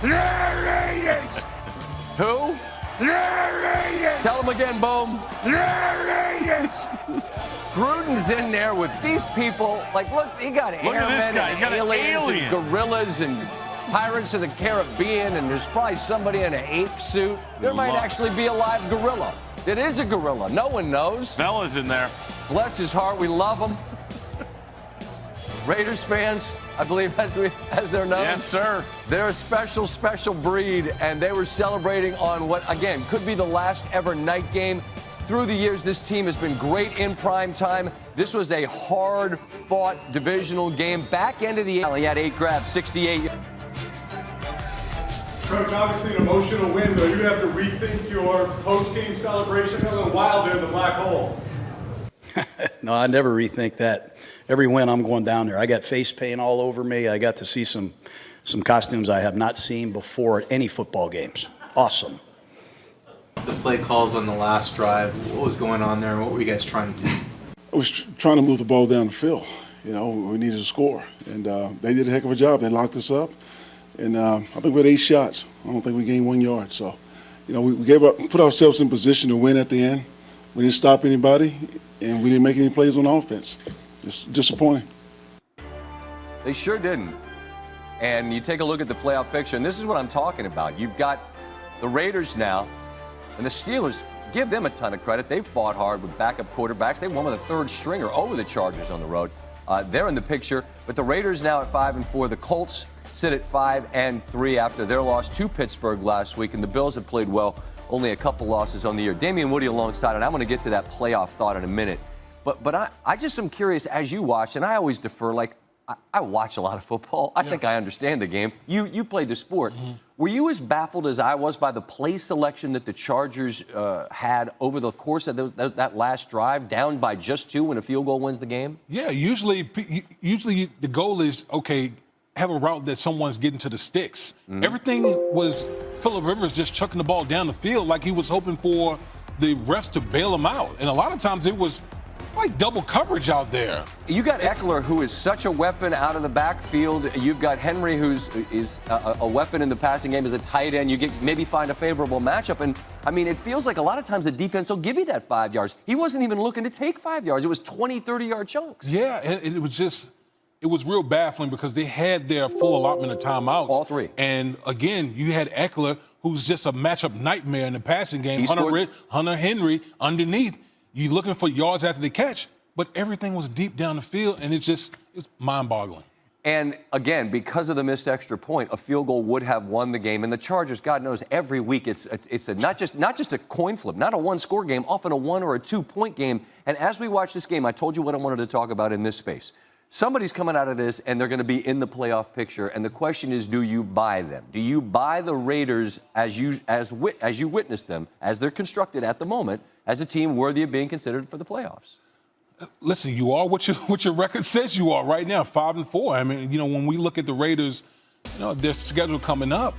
The Raiders! Who? The Raiders! Tell them again, Boom. The Raiders! Gruden's in there with these people. Like, look, he got Look at this airmen guy. He's got and an aliens alien. and gorillas and Pirates of the Caribbean, and there's probably somebody in an ape suit. There might actually be a live gorilla. It is a gorilla. No one knows. Bella's in there. Bless his heart. We love him. Raiders fans, I believe, as they're known. Yes, sir. They're a special, special breed, and they were celebrating on what, again, could be the last ever night game. Through the years, this team has been great in prime time. This was a hard-fought divisional game. Back into the alley, he had 8 grabs, 68. Coach, obviously an emotional win, though. You have to rethink your post-game celebration. A little wild there in the black hole. No, I never rethink that. Every win, I'm going down there. I got face paint all over me. I got to see some costumes I have not seen before at any football games. Awesome. The play calls on the last drive, what was going on there? What were you guys trying to do? I was trying to move the ball down the field. You know, we needed to score. And they did a heck of a job. They locked us up. And I think we had 8 shots. I don't think we gained 1 yard. So, you know, we put ourselves in position to win at the end. We didn't stop anybody, and we didn't make any plays on offense. It's disappointing. They sure didn't. And you take a look at the playoff picture, and this is what I'm talking about. You've got the Raiders now, and the Steelers, give them a ton of credit. They've fought hard with backup quarterbacks. They won with a third stringer over the Chargers on the road. They're in the picture. But the Raiders now at 5-4. The Colts sit at 5-3 after their loss to Pittsburgh last week, and the Bills have played well. Only a couple losses on the year. Damien Woody alongside, and I'm going to get to that playoff thought in a minute. But I just am curious, as you watch, and I always defer, like, I watch a lot of football. I think I understand the game. You played the sport. Mm-hmm. Were you as baffled as I was by the play selection that the Chargers had over the course of that last drive, down by just 2 when a field goal wins the game? Yeah, usually the goal is, okay, have a route that someone's getting to the sticks. Mm-hmm. Everything was Phillip Rivers just chucking the ball down the field like he was hoping for the refs to bail him out. And a lot of times it was like double coverage out there. You got Eckler, who is such a weapon out of the backfield. You've got Henry, who's a weapon in the passing game as a tight end. You get maybe find a favorable matchup. And, I mean, it feels like a lot of times the defense will give you that 5 yards. He wasn't even looking to take 5 yards. It was 20, 30-yard chunks. Yeah, and it was real baffling because they had their full allotment of timeouts. All 3. And, again, you had Eckler, who's just a matchup nightmare in the passing game. Hunter Henry underneath. You're looking for yards after the catch, but everything was deep down the field, and it's mind-boggling. And, again, because of the missed extra point, a field goal would have won the game. And the Chargers, God knows, every week it's not just a coin flip, not a one-score game, often a 1 or a 2-point game. And as we watch this game, I told you what I wanted to talk about in this space. Somebody's coming out of this, and they're going to be in the playoff picture. And the question is, do you buy them? Do you buy the Raiders as you witness them, as they're constructed at the moment, as a team worthy of being considered for the playoffs? Listen, you are what your record says you are right now, 5-4. I mean, you know, when we look at the Raiders, you know, their schedule coming up,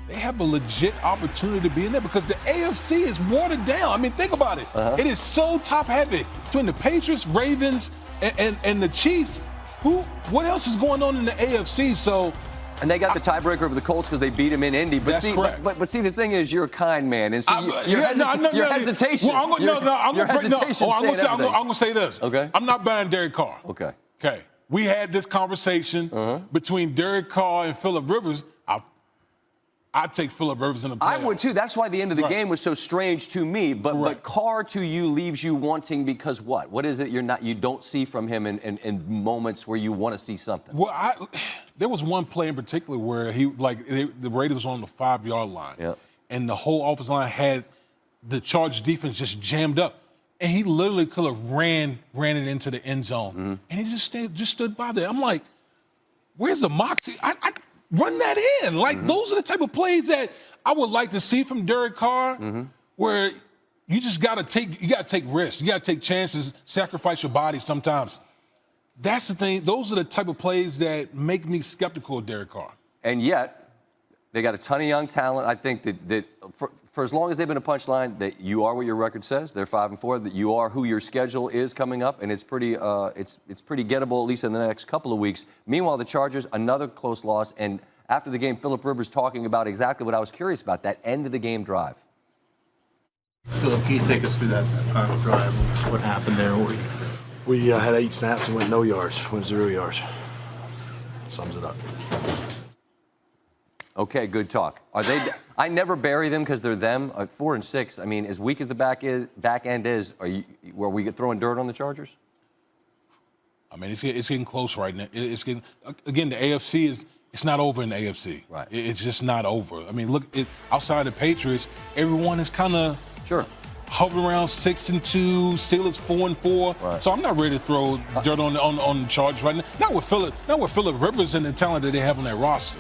they have a legit opportunity to be in there because the AFC is watered down. I mean, think about it. Uh-huh. It is so top-heavy between the Patriots, Ravens, and the Chiefs. What else is going on in the AFC? So, and they got the tiebreaker over the Colts because they beat them in Indy. But that's correct. But see, the thing is, you're a kind man, and so your hesitation. Well, I'm going to say this. Okay. I'm not buying Derek Carr. Okay. Okay. We had this conversation between Derek Carr and Phillip Rivers. I'd take Phillip Rivers in the playoffs. I would too. That's why the end of the game was so strange to me. But Carr to you leaves you wanting because what? What is it you don't see from him in moments where you want to see something? Well, there was one play in particular where the Raiders were on the 5-yard line, and the whole offensive line had the Chargers defense just jammed up, and he literally could have ran it into the end zone, and he just stood by there. I'm like, where's the moxie? I run that in. Like, those are the type of plays that I would like to see from Derek Carr, where you just got to take risks. You got to take chances, sacrifice your body sometimes. That's the thing. Those are the type of plays that make me skeptical of Derek Carr. And yet, they got a ton of young talent. I think that for as long as they've been a punchline, that you are what your record says. They're 5-4. That you are who your schedule is coming up, and it's pretty gettable at least in the next couple of weeks. Meanwhile, the Chargers, another close loss, and after the game, Phillip Rivers talking about exactly what I was curious about, that end of the game drive. Philip, can you take us through that final drive? What happened there? We had 8 snaps and went no yards, went 0 yards. Sums it up. Okay, good talk. Are they? I never bury them because they're them. 4 and 6. I mean, as weak as the back end is, were we throwing dirt on the Chargers? I mean, it's getting close right now. It's getting, again, the AFC it's not over in the AFC. Right. It's just not over. I mean, look, outside the Patriots, everyone is kind of hovering around 6-2. Steelers 4-4. Right. So I'm not ready to throw dirt on the Chargers right now. Not with Phillip Rivers and the talent that they have on their roster.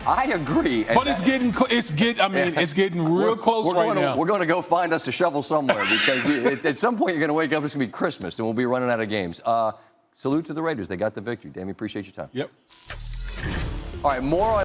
I agree. But it's getting real close right now. We're going to go find us a shovel somewhere because at some point you're going to wake up, it's going to be Christmas, and we'll be running out of games. Salute to the Raiders. They got the victory. Damien, appreciate your time. Yep. All right, more on